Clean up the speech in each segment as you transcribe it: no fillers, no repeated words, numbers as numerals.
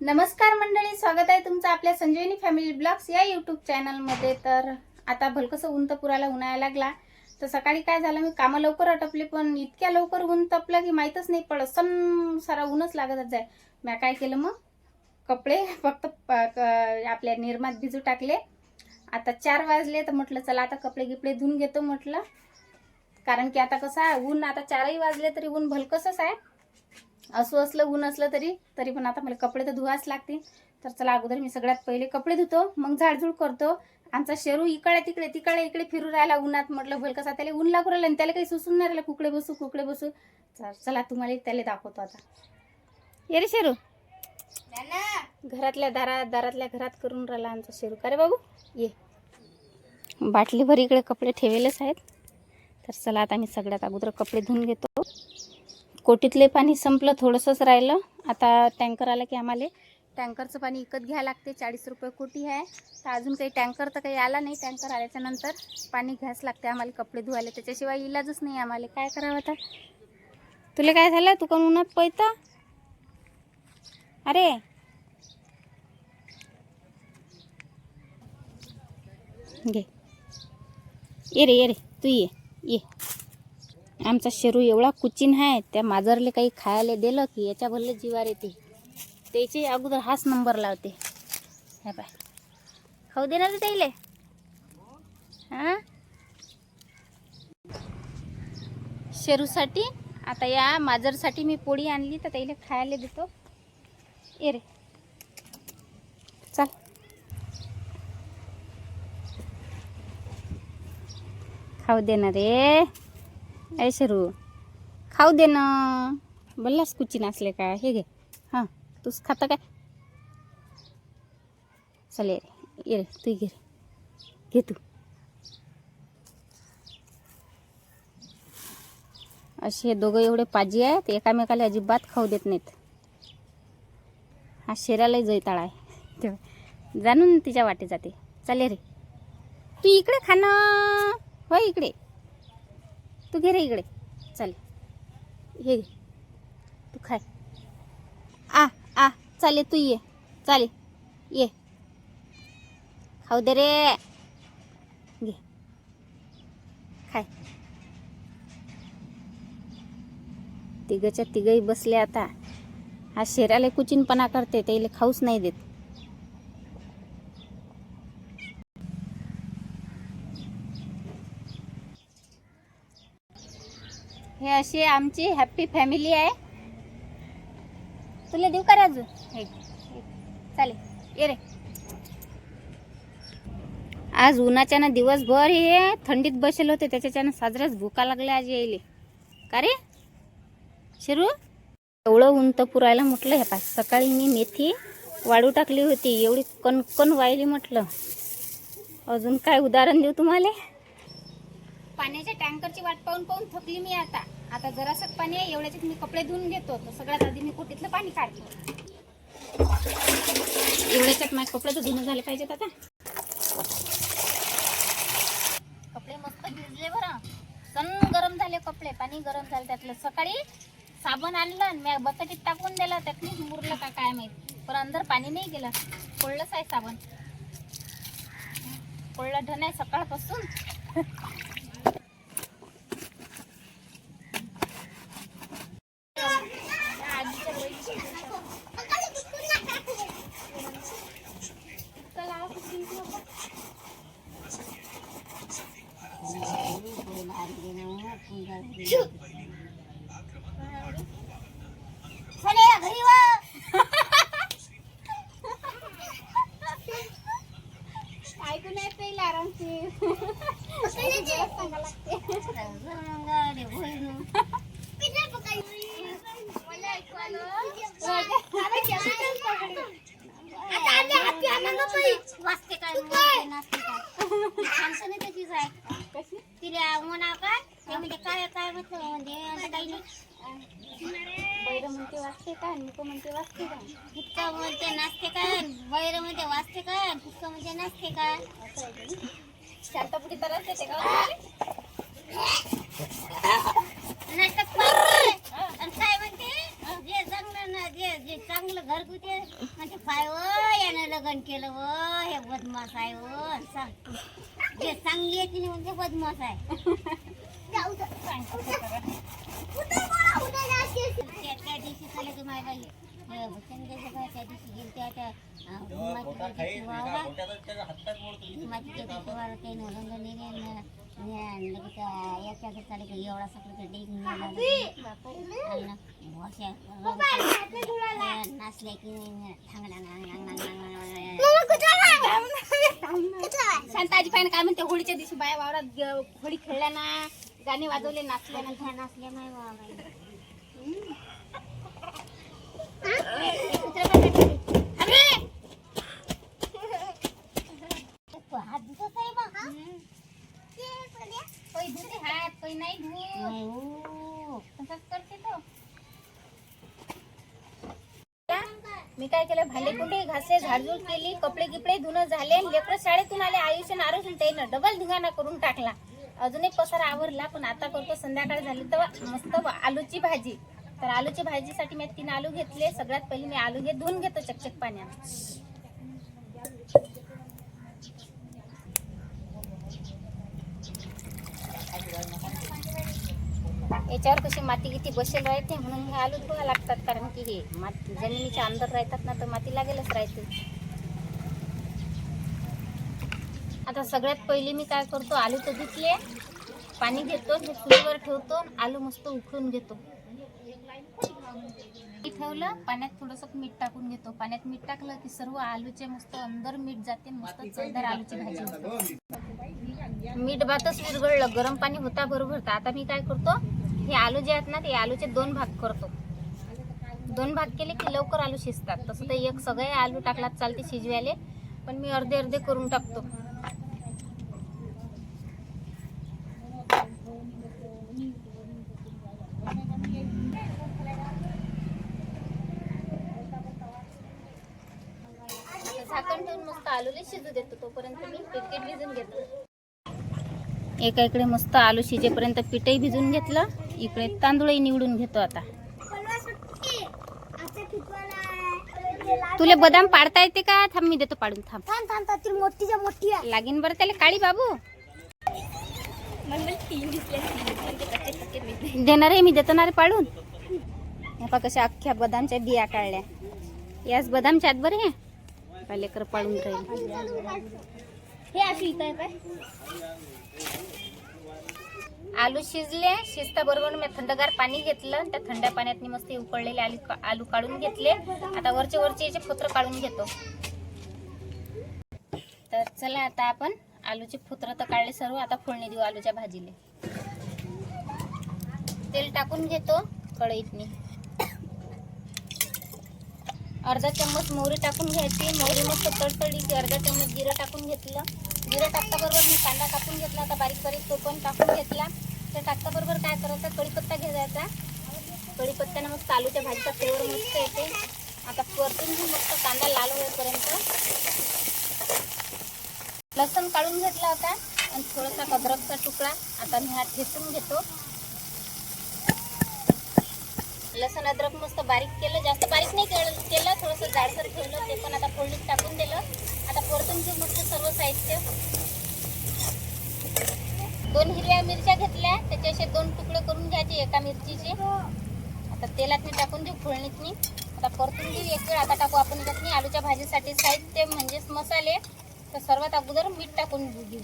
नमस्कार मंडळी, स्वागत आहे तुमचं आपल्या संजीवनी फॅमिली ब्लॉग्स या यूट्यूब चॅनलमध्ये। तर आता भलकसं ऊन तर पुराला उन्हाळा लागला। तर सकाळी काय झालं, मी कामं लवकर आटपले, पण इतक्या लवकर ऊन तपलं की माहीतच नाही पडत, सन सारा ऊनच लागत जाय। मी काय केलं, मग कपडे फक्त आपल्या निर्मात भिजू टाकले। आता 4 वाजले, तर म्हटलं चला आता कपडे गिपडे धुवून घेतो म्हटलं, कारण की आता कसं आहे ऊन, आता 4ही वाजले तरी ऊन भलकसंच आहे। असं असलं ऊन असलं तरी पण आता मला कपडे तर धुवाच लागतील। तर चला अगोदर मी सगळ्यात पहिले कपडे धुतो, मग झाडझूड करतो। आमचा शेरू इकडे तिकडे फिरू राहिला उन्हात। म्हटलं भलकसा त्याला ऊन लागू राहिलं आणि त्याला काही सुसून नाही राहिलं, कुकडे बसू। चला तुम्हाला त्याला दाखवतो आता। ये रे शेरू, घरातल्या दारातल्या घरात करून राहिला आमचा शेरू। का रे बाबू, ये बाटलीभर इकडे कपडे ठेवलेच आहेत। तर चला आता मी सगळ्यात अगोदर कपडे धुवून घेतो। कोटीतले पाणी संपलं, थोडंसंच राहिलं। आता टँकर आला की आम्हाला टँकरचं पाणी विकत घ्यायला लागते, 40 रुपये कोटी आहे। तर अजून काही टँकर तर काही आला नाही, टँकर आल्याच्या नंतर पाणी घ्यायच लागते आम्हाला कपडे धुवायला, त्याच्याशिवाय इलाजच नाही आम्हाला। काय करावं आता? तुला काय झालं, तू कोण उन्हात पळतं? अरे घे, ये रे तू ये। आमचा शेरू एवढा कुचिन आहे, त्या माजरले काही खायला दिलं की याच्या भरले जीवार येते। त्याचे अगोदर हाच नंबर लावते। हे पाय, खाऊ दे ना रे त्याले। हां, शेरूसाठी आता या माजरसाठी मी पोळी आणली, तर त्याला खायला देतो। ये रे चल, खाऊ दे ना रे। ऐ शेरू, खाऊ दे ना, बल्लास कुचिन असले काय। हे घे, हां तूच खाता काय? चल ये रे तू घे तू। असे हे दोघं एवढे पाजी आहेत, एकामेकाला अजिबात खाऊ देत नाहीत। हा शेरालाही जैताळ आहे, तेव्हा जाणून तिच्या वाटे जाते। चल रे तू इकडे खा ना, हो इकडे तू घे रे इकडे। चल हे घे तू खाय। आ चाले तू ये, चाले ये, खाऊ दे रे, घे खाय। तिघच्या तिघही बसले आता। हा शेराला कुचिनपणा करते, त्याला खाऊच नाही देत। हे अशी आमची हॅप्पी फॅमिली आहे। तुला देऊ का राजू? हे चालेल, ये रे। आज उन्हाच्यानं दिवसभर हे थंडीत बसेल होते, त्याच्याच्यानं साजराच भूका लागल्या आज यायले। का रे शेरू, एवढं ऊन तर पुरायला म्हटलं। हे पाय, सकाळी मी मेथी वाळू टाकली होती, एवढी कणकण वाहिली म्हटलं। अजून काय उदाहरण देऊ तुम्हाला? पाण्याच्या टँकरची वाट पाहून थकली मी आता जरासं पाणी आहे, एवढ्याच्यात मी कपडे धुवून घेतो। तर सगळ्यात आधी मी कोटीतलं पाणी काढतो। एवढ्याच्यात माझे कपडे तर धुणं झाले पाहिजेत। आता कपडे मस्त भिजले बरं, सन गरम झाले कपडे, पाणी गरम झालं त्यातलं। सकाळी साबण आणलं आणि मी बकेटीत टाकून दिलं, त्यातनीच मुरलं का काय माहिती, पण अंदर पाणी नाही गेलं, कोळलंच आहे साबण, कोळला ढण आहे सकाळपासून। ऐकून येत नाही आरामशी। वाचते काय तिला म्हणा काय ते म्हणजे काय म्हटलं म्हणजे काही नाही। बैर म्हणते वाचते काय, नुको म्हणते वाचते काय, पुस्तक म्हणते नाचते काय, बैर म्हणते वाचते काय, पुस्तक म्हणजे नाचते काय। शांतापुटी तरच येते का नाटक पाहिजे आणि काय म्हणते जे जंगल ना जे चांगलं घरगुती आहे, म्हणजे पाय व यानं लग्न केलं व हे बदमाश आहे व सांग जे चांगली आहे तिने म्हणजे बदमाश आहे. त्या दिवशी चालले की माय बाई संध्याच्या बाई त्या दिवशी गेली त्या एवढा सगळं डेक नाचल्या की शांताजी पाहिजे काय म्हणते होळीच्या दिवशी बाया वावरात होळी खेळल्या ना, गाणे वाजवले, नाचल्या ना. नाचल्या माय बाबा हात दिसत आहे बा. काही धुते हात, काही नाही धुत. तसंच करते तो. मी काय केलं, भांडे कुंडे घासले, झाडझूड केली, कपडे गिपडे धुणं झाले, लेकरं शाळेतून आले, आयुष्य नारुषण त्यानं डबल धिंगाणा करून टाकला. अजून एक पसारा आवरला, पण आता करतो संध्याकाळ झाली तर मस्त आलूची भाजी. तर आलूची भाजीसाठी मी 3 आलू घेतले. सगळ्यात पहिले मी आलू धुवून घेतो चकचक पाण्यात. याच्यावर कशी माती किती बसेल राहते म्हणून हे आलू धुवा लागतात, कारण की हे माती जमिनीच्या अंदर राहतात ना, तर माती लागेलच राहते. आता सगळ्यात पहिले मी काय करतो, आलू तर धुतले, पाणी घेतो, हे चुलीवर ठेवतो, आलू मस्त उकळून घेतो. ठेवलं, पाण्यात थोडंसं मीठ टाकून घेतो. पाण्यात मीठ टाकलं की सर्व आलूचे मस्त अंदर मीठ जाते, मस्त चवदार आलूची भाजी होते. मीठ भातच विरघळलं, गरम पाणी होता बरोबर. आता मी काय करतो, हे आलू जे आहेत ना, ते आलूचे 2 भाग करतो. 2 भाग केले की लवकर आलू शिजतात. तसं तर एक सगळे आलू टाकलात चालते शिजवायले, पण मी अर्धे अर्धे करून टाकतो. झाकण ठेवून मस्त आलूले शिजू देतो. तोपर्यंत मी पीठ भिजून घेतो. एका इकडे मस्त आलू शिजेपर्यंत पीठही भिजून घेतलं, इकडे तांदूळही निवडून घेतो. आता तुले बदाम पाडता येते का? थांब मी देतो पाडून. थांब मोठी लागीन बरं त्याला. काळी बाबू देणार आहे, मी देणार पाडून. हे कशा अख्ख्या बदामच्या बिया काढल्या. याच बदामच्या आत बरं हे लेकर पाडून राहील. हे अशी इथं काय आलू शिजले. शिजता बरोबर मी थंडगार पाणी घेतलं. त्या थंड पाण्यात मस्त उकळलेले आलू काढून घेतले. आता वरचे याचे फोत्र काढून घेतो. तर चला आता आपण आलूचे फोत्र तर काढले सर्व. आता फोडणी देऊ आलूच्या भाजीले. तेल टाकून घेतो कढईतनी. अर्धा चम्मच मोहरी टाकून घ्यायची. मोहरी मस्त तडतडली की अर्धा चम्मच जिरं टाकून घेतलं. जिरं टाकता बरोबर मी कांदा कापून घेतला. आता बारीक बारीक तो पण टाकून घेतला. ते टाकता बरोबर काय करायचं, कढीपत्ता घ्यायचा. कढीपत्त्यानं मस्त आलूच्या भाजीचा फ्लेवर मस्त येते. आता परतून घेऊन मस्त कांदा लाल होईपर्यंत. लसूण काढून घेतला होता आणि थोडासा अद्रकचा तुकडा. आता मी हा ठेचून घेतो. लसूण अद्रक मस्त बारीक केलं, जास्त बारीक नाही केलं, थोडंसं जाडसर ठेवलं. ते पण आता फोडणीत टाकून दिलं. आता परतून घेऊ मस्त सर्व साहित्य. 2 हिरव्या मिरच्या घेतल्या, त्याचे असे 2 तुकडे करून घ्यायचे एका मिरचीचे. आता तेलात मी टाकून देऊ फोडणीतनी. आता परतून घेऊ एक वेळ. आता टाकू आपण चटणी. आलूच्या भाजीसाठी साहित्य म्हणजेच मसाले. तर सर्वात अगोदर मीठ टाकून घेऊ.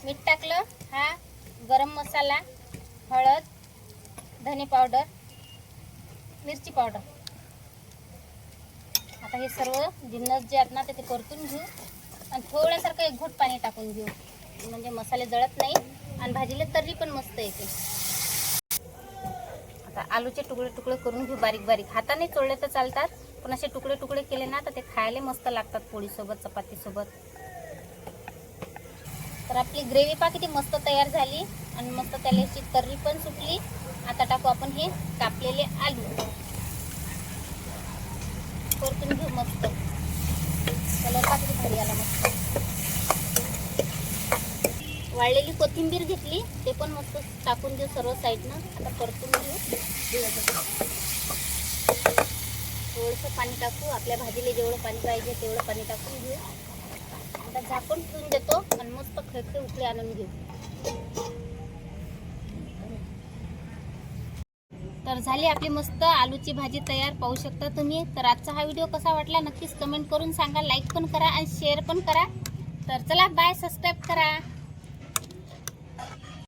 मीठ टाकलं. हा गरम मसाला, हळद, धने पावडर, मिरची पावडर. आता हे सर्व जिन्नस जे आहेत ना ते परतून घेऊ आणि थोड्यासारखं एक घोट पाणी टाकून घेऊ, म्हणजे मसाले जळत नाही आणि भाजीला तर्री पण मस्त येते. आता आलूचे तुकडे तुकडे करून घेऊ बारीक बारीक. हाताने चोळले तर चालतात, पण असे तुकडे तुकडे केले ना तर ते खायला मस्त लागतात पोळीसोबत, चपातीसोबत. तर आपली ग्रेव्ही पा किती मस्त तयार झाली आणि मस्त त्याला अशी तर्री पण सुटली. आता टाकू आपण हे कापलेले आलू. परतून घेऊ मस्त. कलर पा किती भारी आला मस्त. वाळलेली कोथिंबीर घेतली, ते पण मस्त टाकून देऊ सर्व साईडनं. आता परतून घेऊ. थोडंसं पाणी टाकू. आपल्या भाजीला जेवढं पाणी पाहिजे तेवढं पाणी टाकून घेऊ. आता झाकून ठेवून देतो आणि मस्त खळखळे उकळी आणून घेऊ. तर झाली आपली मस्त आलूची भाजी तयार, पाहू शकता तुम्ही. तर आजचा हा व्हिडिओ कसा वाटला नक्कीच कमेंट करून सांगा. लाईक पण करा आणि शेअर पण करा. तर चला बाय, सबस्क्राईब करा.